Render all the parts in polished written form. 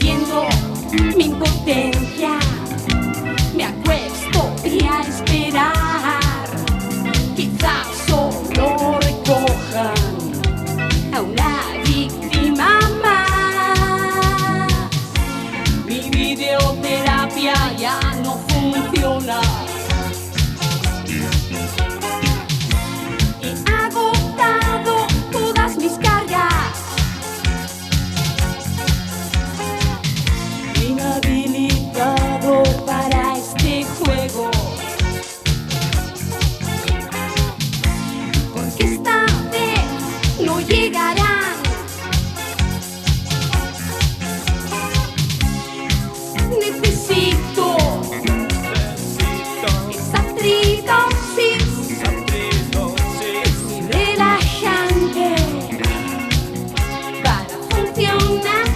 sintiendo mi impotencia. Me acuesto y a esperar, quizás solo recojan a una víctima más. Mi videoterapia ya no funciona. He agotado todas mis cargas, inhabilitado para este juego, porque esta vez no llegarán. Necesito esa tridosis, muy relajante para funcionar.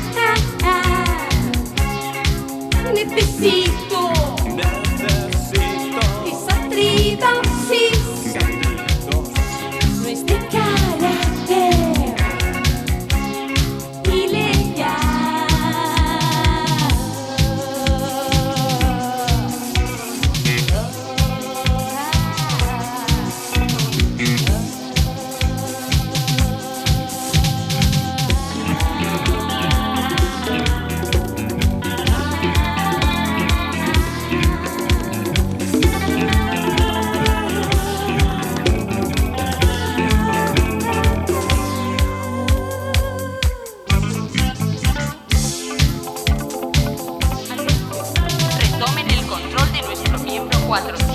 Necesito esa tridosis, no es de carácter ilegal. Retomen el control de nuestro miembro 4.